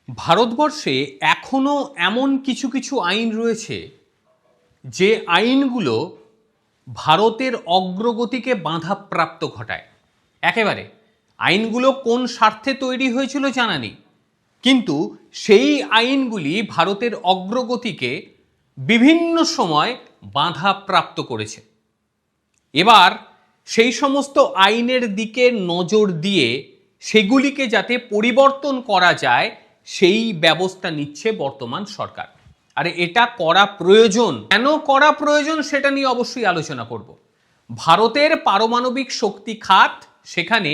ভারতবর্ষে এখনো এমন কিছু কিছু আইন রয়েছে যে আইনগুলো ভারতের অগ্রগতিকে বাধাপ্রাপ্ত ঘটায়। একেবারে আইনগুলো কোন স্বার্থে তৈরি হয়েছিল জানা নেই, কিন্তু সেই আইনগুলি ভারতের অগ্রগতিকে বিভিন্ন সময় বাধাপ্রাপ্ত করেছে। এবার সেই সমস্ত আইনের দিকে নজর দিয়ে সেগুলিকে যাতে পরিবর্তন করা যায় সেই ব্যবস্থা নিচ্ছে বর্তমান সরকার। আর এটা করা প্রয়োজন। কেন করা প্রয়োজন সেটা নিয়ে অবশ্যই আলোচনা করব। ভারতের পারমাণবিক শক্তি খাত, সেখানে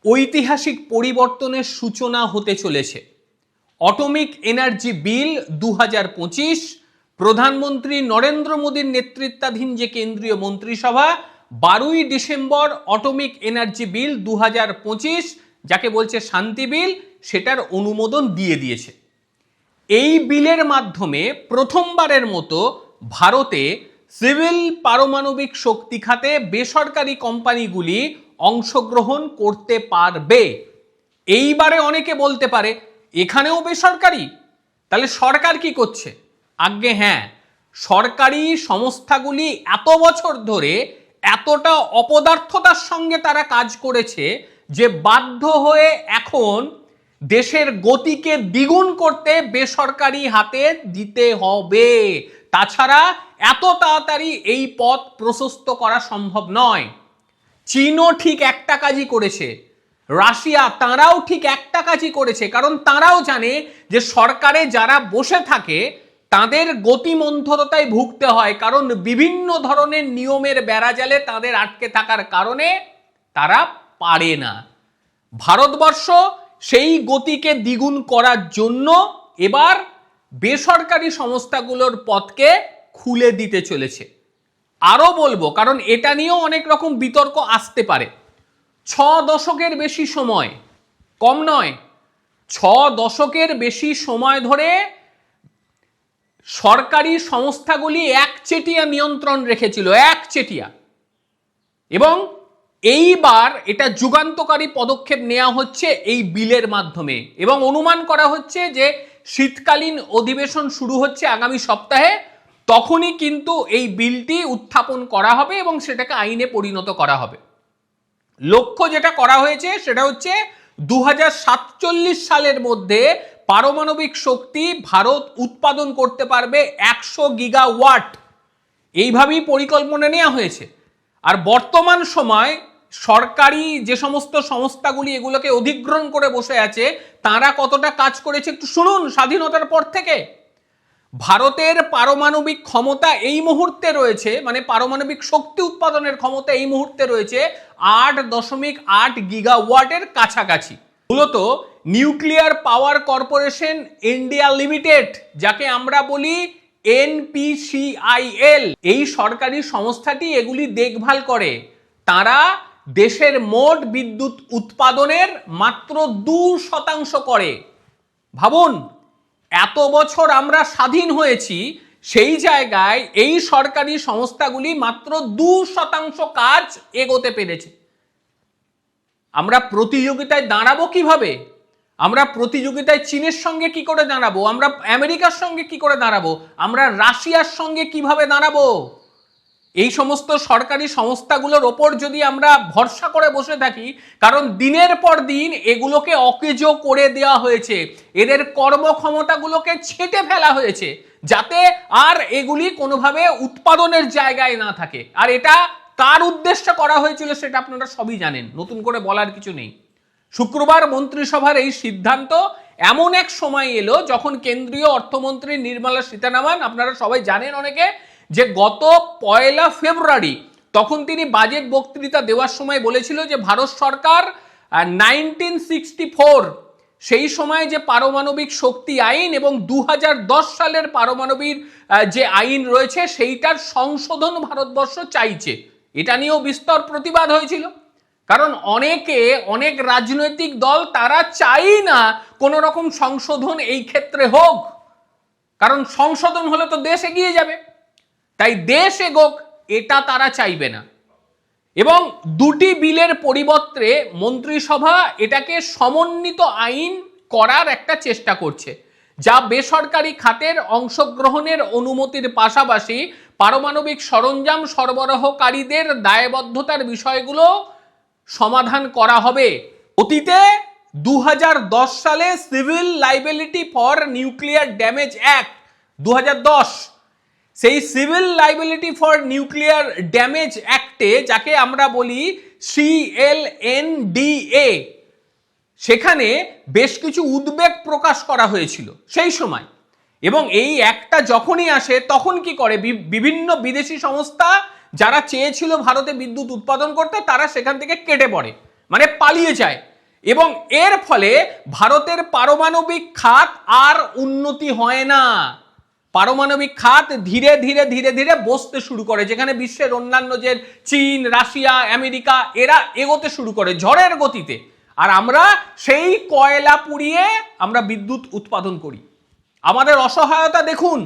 ঐতিহাসিক পরিবর্তনের সূচনা হতে চলেছে। অটোমিক এনার্জি বিল 2025, প্রধানমন্ত্রী নরেন্দ্র মোদীর নেতৃত্বাধীন যে কেন্দ্রীয় মন্ত্রিসভা 12ই ডিসেম্বর অটোমিক এনার্জি বিল 2025, যাকে বলছে শান্তি বিল, সেটার অনুমোদন দিয়ে দিয়েছে। এই বিলের মাধ্যমে প্রথমবারের মতো ভারতে সিভিল পারমাণবিক শক্তি খাতে বেসরকারি কোম্পানিগুলি অংশগ্রহণ করতে পারবে। এইবারে অনেকে বলতে পারে এখানেও বেসরকারি, তাহলে সরকার কি করছে? আজ্ঞে হ্যাঁ, সরকারি সংস্থাগুলি এত বছর ধরে এতটা অপদার্থতার সঙ্গে তারা কাজ করেছে যে বাধ্য হয়ে এখন দেশের গতিকে দ্বিগুণ করতে বেসরকারি হাতে দিতে হবে। তাছাড়া এত তাড়াতাড়ি এই পথ প্রশস্ত করা সম্ভব নয়। চীনও ঠিক একটা কাজই করেছে, রাশিয়া তারাও ঠিক একটা কাজই করেছে, কারণ তারাও জানে যে সরকারে যারা বসে থাকে তাদের গতিমন্থরতায় ভুগতে হয়, কারণ বিভিন্ন ধরনের নিয়মের বেড়াজালে তাদের আটকে থাকার কারণে তারা পারে না। ভারতবর্ষ সেই গতিকে দ্বিগুণ করার জন্য এবার বেসরকারি সংস্থাগুলোর পথকে খুলে দিতে চলেছে। আরো বলবো, কারণ এটা নিয়েও অনেক রকম বিতর্ক আসতে পারে। 6 দশকের বেশি সময়, কম নয়, 6 দশকের বেশি সময় ধরে সরকারি সংস্থাগুলি একচেটিয়া নিয়ন্ত্রণ রেখেছিল, একচেটিয়া। এবং এইবার এটা যুগান্তকারী পদক্ষেপ নেওয়া হচ্ছে এই বিলের মাধ্যমে, এবং অনুমান করা হচ্ছে যে শীতকালীন অধিবেশন শুরু হচ্ছে আগামী সপ্তাহে, তখনই কিন্তু এই বিলটি উত্থাপন করা হবে এবং সেটাকে আইনে পরিণত করা হবে। লক্ষ্য যেটা করা হয়েছে সেটা হচ্ছে 2047 সালের মধ্যে পারমাণবিক শক্তি ভারত উৎপাদন করতে পারবে 100 গিগাওয়াট। এইভাবেই পরিকল্পনা নেওয়া হয়েছে। আর বর্তমান সময় সরকারি যে সমস্ত সংস্থাগুলি এগুলোকে অধিগ্রহণ করে বসে আছে তারা কতটা কাজ করেছে একটু শুনুন। স্বাধীনতার পর থেকে ভারতের পারমাণবিক ক্ষমতা এই মুহূর্তে রয়েছে, মানে পারমাণবিক শক্তি উৎপাদনের ক্ষমতা এই মুহূর্তে রয়েছে 8.8 গিগাওয়াটের কাছাকাছি। মূলত nuclear power corporation India limited, যাকে আমরা বলি NPCIL, এই সরকারি সংস্থাটি এগুলি দেখভাল করে। তারা দেশের মোট বিদ্যুৎ উৎপাদনের মাত্র 2% করে। ভাবুন, এত বছর আমরা স্বাধীন হয়েছি, সেই জায়গায় এই সরকারি সংস্থাগুলি মাত্র 2% কাজ এগোতে পেরেছে। আমরা প্রতিযোগিতায় দাঁড়াবো কিভাবে? আমরা প্রতিযোগিতায় চীনের সঙ্গে কি করে দাঁড়াবো? আমরা আমেরিকার সঙ্গে কি করে দাঁড়াবো? আমরা রাশিয়ার সঙ্গে কিভাবে দাঁড়াবো? এই সমস্ত সরকারি সংস্থাগুলোর ওপর যদি আমরা ভরসা করে বসে থাকি, কারণ দিনের পর দিন এগুলোকে অকেজো করে দেওয়া হয়েছে, এদের কর্মক্ষমতাগুলোকে ছেঁটে ফেলা হয়েছে যাতে আর এগুলি কোনোভাবে উৎপাদনের জায়গায় না থাকে। আর এটা কার উদ্দেশ্যে করা হয়েছিল সেটা আপনারা সবই জানেন, নতুন করে বলার কিছু নেই। শুক্রবার মন্ত্রিসভার এই সিদ্ধান্ত এমন এক সময় এলো যখন কেন্দ্রীয় অর্থমন্ত্রী নির্মলা সীতারামন, আপনারা সবাই জানেন অনেকে, যে গত 1 ফেব্রুয়ারি তখন তিনি বাজেট বক্তৃতা দেওয়ার সময় বলেছিল যে ভারত সরকার 1964 সেই সময় যে পারমাণবিক শক্তি আইন এবং 2010 সালের পারমাণবিক যে আইন রয়েছে সেইটার সংশোধন ভারতবর্ষ চাইছে। এটা নিয়েও বিস্তর প্রতিবাদ হয়েছিল, কারণ অনেক রাজনৈতিক দল তারা চাই না কোনো রকম সংশোধন এই ক্ষেত্রে হোক, কারণ সংশোধন হলে তো দেশ এগিয়ে যাবে। তাই দেশ এগোক এটা তারা চাইবে না। এবং দুটি বিলের পরিবর্তে মন্ত্রিসভা এটাকে সমন্বিত আইন করার একটা চেষ্টা করছে, যা বেসরকারি খাতের অংশগ্রহণের অনুমতির পাশাপাশি পারমাণবিক সরঞ্জাম সরবরাহকারীদের দায়বদ্ধতার বিষয়গুলো সমাধান করা হবে। অতীতে 2010 সালে civil liability for nuclear damage act 2010, সেই civil liability for nuclear damage অ্যাক্টে, যাকে আমরা বলি CLNDA, সেখানে বেশ কিছু উদ্বেগ প্রকাশ করা হয়েছিল সেই সময়। এবং এই একটা যখনই আসে তখন কি করে, বিভিন্ন বিদেশি সংস্থা যারা চেয়েছিল ভারতে বিদ্যুৎ উৎপাদন করতে, তারা সেখান থেকে কেটে পড়ে, মানে পালিয়ে যায়। এবং এর ফলে ভারতের পারমাণবিক খাত আর উন্নতি হয় না। পারমাণবিক খাত ধীরে ধীরে ধীরে ধীরে বসতে শুরু করে, যেখানে বিশ্বের অন্যান্য যে চীন, রাশিয়া, আমেরিকা, এরা এগোতে শুরু করে ঝড়ের গতিতে। আর আমরা সেই কয়লা পুড়িয়ে আমরা বিদ্যুৎ উৎপাদন করি। আমাদের অসহায়তা দেখুন,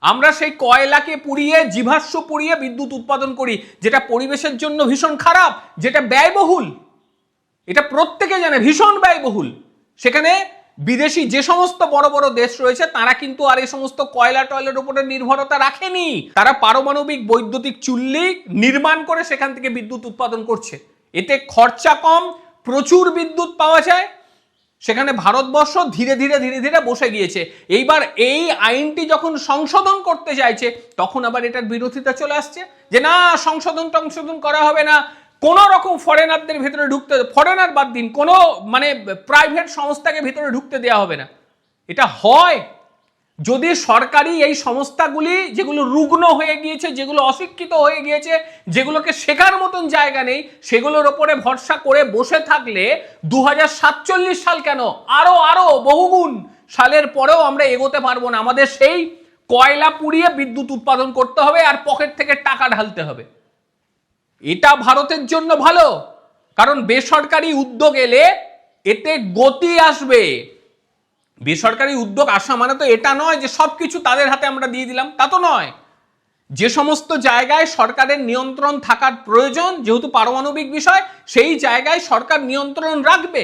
আমরা সেই কয়লাকে পুড়িয়ে, জীবাশ্ম পুড়িয়ে বিদ্যুৎ উৎপাদন করি, যেটা পরিবেশের জন্য ভীষণ খারাপ, যেটা ব্যয়বহুল। এটা প্রত্যেকে জানে, ভীষণ ব্যয়বহুল। সেখানে বিদেশি যে সমস্ত বড় বড় দেশ রয়েছে, তারা কিন্তু আর এই সমস্ত কয়লা টয়লার উপরে নির্ভরতা রাখেনি। তারা পারমাণবিক বৈদ্যুতিক চুল্লি নির্মাণ করে সেখান থেকে বিদ্যুৎ উৎপাদন করছে। এতে খরচা কম, প্রচুর বিদ্যুৎ পাওয়া যায়। সেখানে ভারতবর্ষ ধীরে ধীরে ধীরে ধীরে বসে গিয়েছে। এইবার এই আইনটি যখন সংশোধন করতে চাইছে, তখন আবার এটার বিরোধিতা চলে আসছে, যে না, সংশোধন করা হবে না, কোন রকম ফরেনারদের ভেতরে ঢুকতে, ফরেনার বাদ দিন, কোনো মানে প্রাইভেট সংস্থাকে ভেতরে ঢুকতে দেওয়া হবে না। এটা হয় যদি সরকারি এই সংস্থাগুলি, যেগুলো রুগ্ন হয়ে গিয়েছে, যেগুলো অশিক্ষিত হয়ে গিয়েছে, যেগুলোকে শেখার মতন জায়গা নেই, সেগুলোর ওপরে ভরসা করে বসে থাকলে 2047 সাল কেন, আরো বহুগুণ সালের পরেও আমরা এগোতে পারবো না। আমাদের সেই কয়লা পুড়িয়ে বিদ্যুৎ উৎপাদন করতে হবে আর পকেট থেকে টাকা ঢালতে হবে। এটা ভারতের জন্য ভালো, কারণ বেসরকারি উদ্যোগ এলে এতে গতি আসবে। বেসরকারি উদ্যোগ আসা মানে তো এটা নয় যে সবকিছু তাদের হাতে আমরা দিয়ে দিলাম, তা তো নয়। যে সমস্ত জায়গায় সরকারের নিয়ন্ত্রণ থাকার প্রয়োজন, যেহেতু পারমাণবিক বিষয়, সেই জায়গায় সরকার নিয়ন্ত্রণ রাখবে।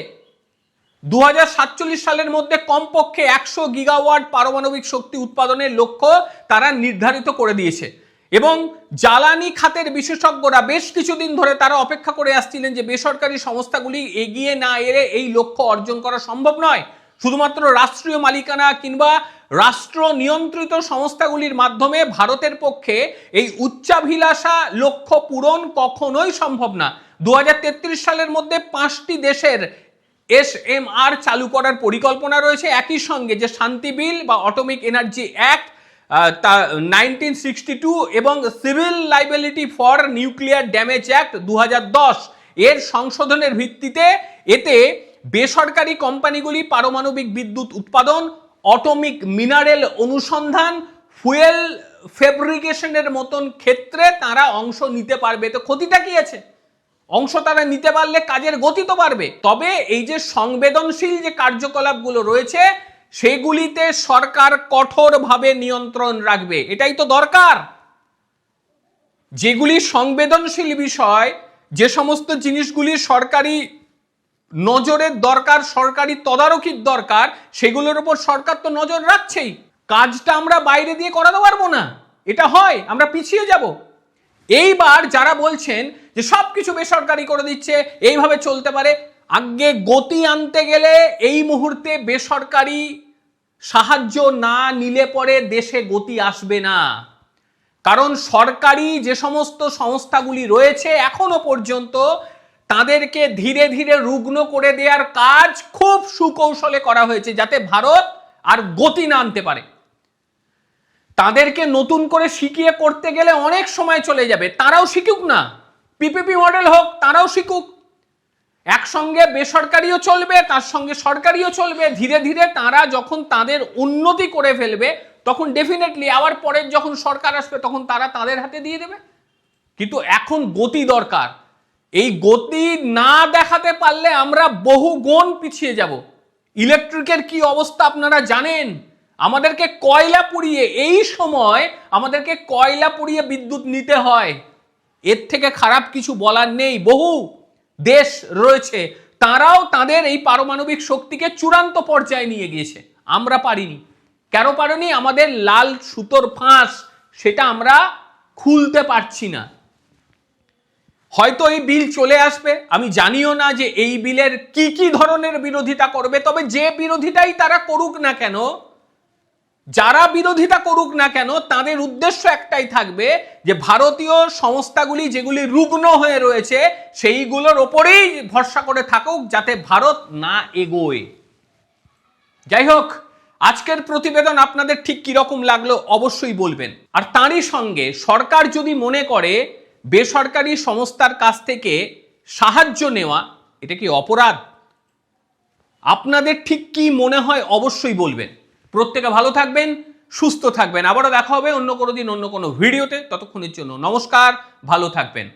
2047 সালের মধ্যে কমপক্ষে 100 গিগাওয়াট পারমাণবিক শক্তি উৎপাদনের লক্ষ্য তারা নির্ধারিত করে দিয়েছে। এবং জ্বালানি খাতের বিশেষজ্ঞরা বেশ কিছুদিন ধরে তারা অপেক্ষা করে আসছিলেন যে বেসরকারি সংস্থাগুলি এগিয়ে না এলে এই লক্ষ্য অর্জন করা সম্ভব নয়। শুধুমাত্র রাষ্ট্রীয় মালিকানা কিংবা রাষ্ট্র নিয়ন্ত্রিত সংস্থাগুলির মাধ্যমে ভারতের পক্ষে এই উচ্চাভিলাষা লক্ষ্য পূরণ কখনোই সম্ভব না। 2033 সালের মধ্যে 5টি দেশের SMR চালু করার পরিকল্পনা রয়েছে। একই সঙ্গে যে শান্তি বিল বা অ্যাটমিক এনার্জি অ্যাক্ট 1962 এবং civil liability for nuclear damage act 2010 এর সংশোধনের ভিত্তিতে এতে বেসরকারি কোম্পানিগুলি পারমাণবিক বিদ্যুৎ উৎপাদন, অ্যাটমিক মিনারেল অনুসন্ধান, ফুয়েল ফেব্রিকেশনের মতন ক্ষেত্রে তারা অংশ নিতে পারবে। তো ক্ষতিটা কি আছে? অংশ তারা নিতে পারলে কাজের গতি তো বাড়বে। তবে এই যে সংবেদনশীল যে কার্যকলাপগুলো রয়েছে, সেগুলিতে সরকার কঠোরভাবে নিয়ন্ত্রণ রাখবে, এটাই তো দরকার। যেগুলি সংবেদনশীল বিষয়, যে সমস্ত জিনিসগুলি সরকারি নজরের দরকার, সরকারি তদারকির দরকার, সেগুলোর উপর সরকার তো নজর রাখছেই। কাজটা আমরা বাইরে দিয়ে করাতে পারবো না, এটা হয়, আমরা পিছিয়ে যাব। এইবার যারা বলছেন যে সবকিছু বেসরকারি করে দিচ্ছে, এইভাবে চলতে পারে, আগে গতি আনতে গেলে এই মুহূর্তে বেসরকারি সাহায্য না নিলে পরে দেশে গতি আসবে না। কারণ সরকারি যে সমস্ত সংস্থাগুলি রয়েছে এখনো পর্যন্ত তাদেরকে ধীরে ধীরে রুগ্ন করে দেওয়ার কাজ খুব সুকৌশলে করা হয়েছে, যাতে ভারত আর গতি না আনতে পারে। তাদেরকে নতুন করে শিখিয়ে করতে গেলে অনেক সময় চলে যাবে, তারাও শিখুক না, পিপিপি মডেল হোক, তারাও শিখুক। একসঙ্গে বেসরকারিও চলবে, তার সঙ্গে সরকারিও চলবে। ধীরে ধীরে তারা যখন তাদের উন্নতি করে ফেলবে, তখন ডেফিনেটলি আবার পরের যখন সরকার আসবে তখন তারা তাদের হাতে দিয়ে দেবে। কিন্তু এখন গতি দরকার। এই গতি না দেখাতে পারলে আমরা বহু গুণ পিছিয়ে যাব। ইলেকট্রিকের কি অবস্থা আপনারা জানেন। আমাদেরকে কয়লা পুড়িয়ে, এই সময় আমাদেরকে কয়লা পুড়িয়ে বিদ্যুৎ নিতে হয়। এর থেকে খারাপ কিছু বলার নেই। বহু দেশ রয়েছে তারাও তাদের এই পারমাণবিক শক্তিকে চূড়ান্ত পর্যায়ে নিয়ে গিয়েছে। আমরা পারিনি। কেন পারিনি? আমাদের লাল সুতোর ফাঁস সেটা আমরা খুলতে পারছি না। হয়তো এই বিল চলে আসবে, আমি জানিও না যে এই বিলের কি কি ধরনের বিরোধিতা করবে, তবে যে বিরোধিতাই তারা করুক না কেন, যারা বিরোধিতা করুক না কেন, তাদের উদ্দেশ্য একটাই থাকবে যে ভারতীয় সংস্থাগুলি যেগুলি রুগ্ন হয়ে রয়েছে সেইগুলোর ওপরেই ভরসা করে থাকুক, যাতে ভারত না এগোয়। যাই হোক, আজকের প্রতিবেদন আপনাদের ঠিক কিরকম লাগলো অবশ্যই বলবেন। আর তারই সঙ্গে সরকার যদি মনে করে বেসরকারি সংস্থার কাছ থেকে সাহায্য নেওয়া এটা কি অপরাধ, আপনাদের ঠিক কি মনে হয় অবশ্যই বলবেন। প্রত্যেকে ভালো থাকবেন, সুস্থ থাকবেন। আবারও দেখা হবে অন্য কোনো দিন অন্য কোনো ভিডিওতে। ততক্ষণের জন্য নমস্কার, ভালো থাকবেন।